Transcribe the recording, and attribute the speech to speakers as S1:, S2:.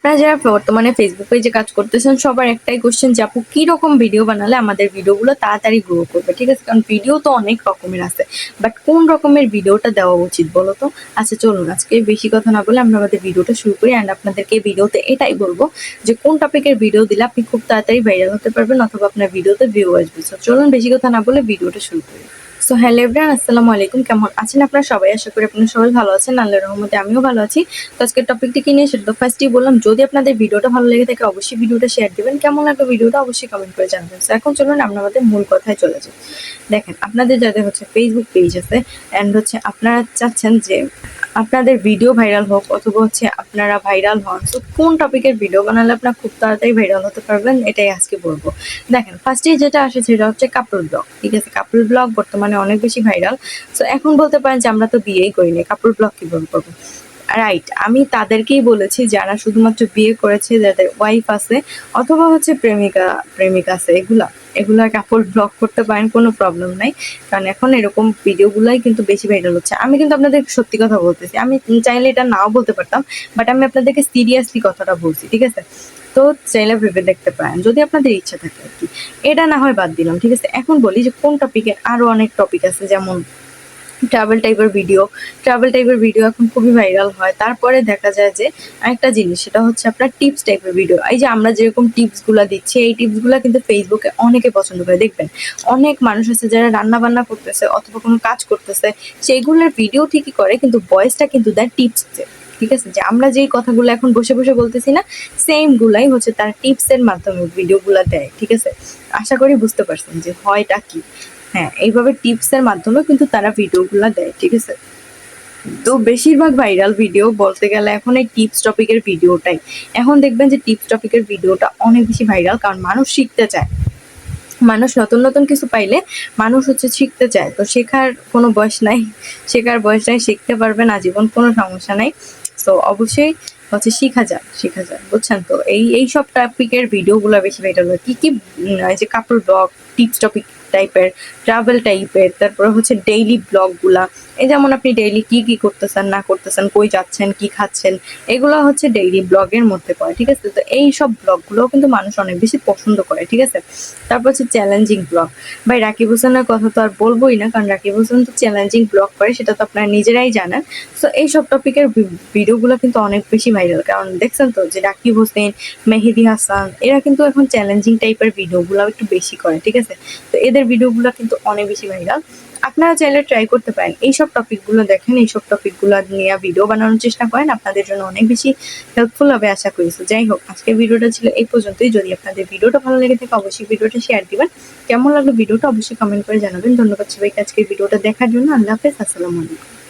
S1: আপনারা যারা বর্তমানে ফেসবুক পেজে কাজ করতেছেন সবার একটাই কোশ্চেন যে আপু কি রকম ভিডিও বানালে আমাদের ভিডিওগুলো তাড়াতাড়ি গ্রো করবে, ঠিক আছে? কারণ ভিডিও তো অনেক রকমের আছে, বাট কোন রকমের ভিডিওটা দেওয়া উচিত বলো তো? আচ্ছা চলুন আজকে বেশি কথা না বলে আমরা আমাদের ভিডিওটা শুরু করি। অ্যান্ড আপনাদেরকে ভিডিওতে এটাই বলবো যে কোন টপিকের ভিডিও দিলে আপনি খুব তাড়াতাড়ি ভাইরাল হতে পারবেন অথবা আপনার ভিডিওতে ভিউ আসবে। So, চলুন বেশি কথা না বলে ভিডিওটা শুরু করি। সো হ্যালো এভরিওয়ান, আসসালামু আলাইকুম। কেমন আছেন আপনারা সবাই? আশা করি আপনারা সবাই ভালো আছেন, আল্লাহর রহমতে আমিও ভালো আছি। তো আজকের টপিকটি কি নিয়ে সেটা তো ফার্স্টেই বললাম। যদি আপনাদের ভিডিওটা ভালো লেগে থাকে অবশ্যই ভিডিওটা শেয়ার দিবেন, কেমন লাগলো ভিডিওটা অবশ্যই কমেন্ট করে জানাবেন। তো এখন চলুন আমরা আমাদের মূল কথায় চলে যাই। দেখেন, আপনাদের যাদের হচ্ছে ফেসবুক পেজ আছে অ্যান্ড হচ্ছে আপনারা চাচ্ছেন যে আপনাদের ভিডিও ভাইরাল হোক অথবা হচ্ছে আপনারা ভাইরাল হন, তো কোন টপিকের ভিডিও বানালে আপনারা খুব তাড়াতাড়ি ভাইরাল হতে পারবেন এটাই আজকে বলবো। দেখেন, ফার্স্টে যেটা আসে সেটা হচ্ছে কাপল ব্লগ, ঠিক আছে? কাপল ব্লগ বর্তমানে অনেক বেশি ভাইরাল। সো এখন বলতে পারেন যে আমরা তো বিয়েই করিনি, কাপল ব্লগ কিভাবে করবো? রাইট, আমি তাদেরকেই বলেছি যারা শুধুমাত্র বিয়ে করেছে, যাদের ওয়াইফ আছে অথবা হচ্ছে প্রেমিকা আছে, এগুলা কাপল ব্লগ করতে পারেন, কোনো প্রবলেম নাই। কারণ এখন এরকম ভিডিওগুলাই কিন্তু বেশি ভাইরাল হচ্ছে। আমি কিন্তু আপনাদের সত্যি কথা বলতেছি, আমি চাইলে এটা নাও বলতে পারতাম, বাট আমি আপনাদেরকে সিরিয়াসলি কথাটা বলছি, ঠিক আছে? তো চাইলে ভেবে দেখতে পারেন যদি আপনাদের ইচ্ছা থাকে আর কি। এটা না হয় বাদ দিলাম, ঠিক আছে? এখন বলি যে কোন টপিকে আরো অনেক টপিক আছে, যেমন ট্রাভেল টাইপের ভিডিও এখন খুবই ভাইরাল হয়। তারপরে দেখা যায় যে আরেকটা জিনিস, সেটা হচ্ছে আপনার টিপস টাইপের ভিডিও। এই যে আমরা যেরকম টিপসগুলো দিচ্ছি, এই টিপসগুলো কিন্তু ফেসবুকে অনেকে পছন্দ করে। দেখবেন অনেক মানুষ আছে যারা রান্না বান্না করতেছে অথবা কোনো কাজ করতেছে, সেইগুলোর ভিডিও ঠিকই করে কিন্তু ভয়েসটা কিন্তু দেয় টিপস, ঠিক আছে? যে আমরা যেই কথাগুলো এখন বসে বসে বলতেছি না, সেম গুলাই হচ্ছে তার টিপসের মাধ্যমে ভিডিওগুলো দেয়, ঠিক আছে? আশা করি বুঝতে পারছেন যে হয়টা কি। হ্যাঁ, এইভাবে টিপসের মাধ্যমে কিন্তু তারা ভিডিওগুলো দেয়, ঠিক আছে? তো বেশিরভাগ ভাইরাল ভিডিও বলতে গেলে এখন এই টিপস টপিকের ভিডিওটাই। এখন দেখবেন যে টিপস টপিকের ভিডিওটা অনেক বেশি ভাইরাল, কারণ মানুষ শিখতে চায়। মানুষ নতুন নতুন কিছু পাইলে মানুষ হচ্ছে শিখতে চায়। তো শেখার কোনো বয়স নাই, শিখতে পারবেন আজীবন, কোনো সমস্যা নাই। তো অবশ্যই হচ্ছে শিখা যায়, বুঝছেন? তো এই সব টপিকের ভিডিওগুলো বেশি ভাইরাল হয়। কি এই যে কাপড় ব্লগ, টিপস টপিক টাইপের, ট্রাভেল টাইপের, তারপরে হচ্ছে ডেইলি ব্লগগুলা। এই যেমন আপনি ডেইলি কি করতেছেন না করতেছেন, কই যাচ্ছেন, কি খাচ্ছেন, এগুলো হচ্ছে ডেইলি ব্লগের মধ্যে পড়ে, ঠিক আছে? তো এই সব ব্লগগুলোও কিন্তু মানুষ অনেক বেশি পছন্দ করে, ঠিক আছে? তারপর হচ্ছে চ্যালেঞ্জিং ব্লগ। ভাই রাকিব হোসেনের কথা তো আর বলবোই না, কারণ রাকিব হোসেন তো চ্যালেঞ্জিং ব্লগ করে, সেটা তো আপনারা নিজেরাই জানেন। তো এই সব টপিকের ভিডিওগুলো কিন্তু অনেক বেশি ভাইরাল, কারণ দেখছেন তো যে রাকিব হোসেন, মেহেদি হাসান, এরা কিন্তু এখন চ্যালেঞ্জিং টাইপের ভিডিওগুলো একটু বেশি করে, ঠিক আছে? তো এদের ভিডিওগুলো কিন্তু অনেক বেশি ভাইরাল। আপনারা চাইলে ট্রাই করতে পারেন, এইসব টপিকগুলো দেখেন, এইসব টপিকগুলো নিয়ে ভিডিও বানানোর চেষ্টা করেন, আপনাদের জন্য অনেক বেশি হেল্পফুল হবে আশা করি। তো যাই হোক, আজকের ভিডিওটা ছিল এই পর্যন্তই। যদি আপনাদের ভিডিওটা ভালো লেগে থাকে অবশ্যই ভিডিওটা শেয়ার দিবেন, কেমন লাগলো ভিডিওটা অবশ্যই কমেন্ট করে জানাবেন। ধন্যবাদ সবাইকে আজকের ভিডিওটা দেখার জন্য। আল্লাহ হাফেজ, আসসালামু আলাইকুম।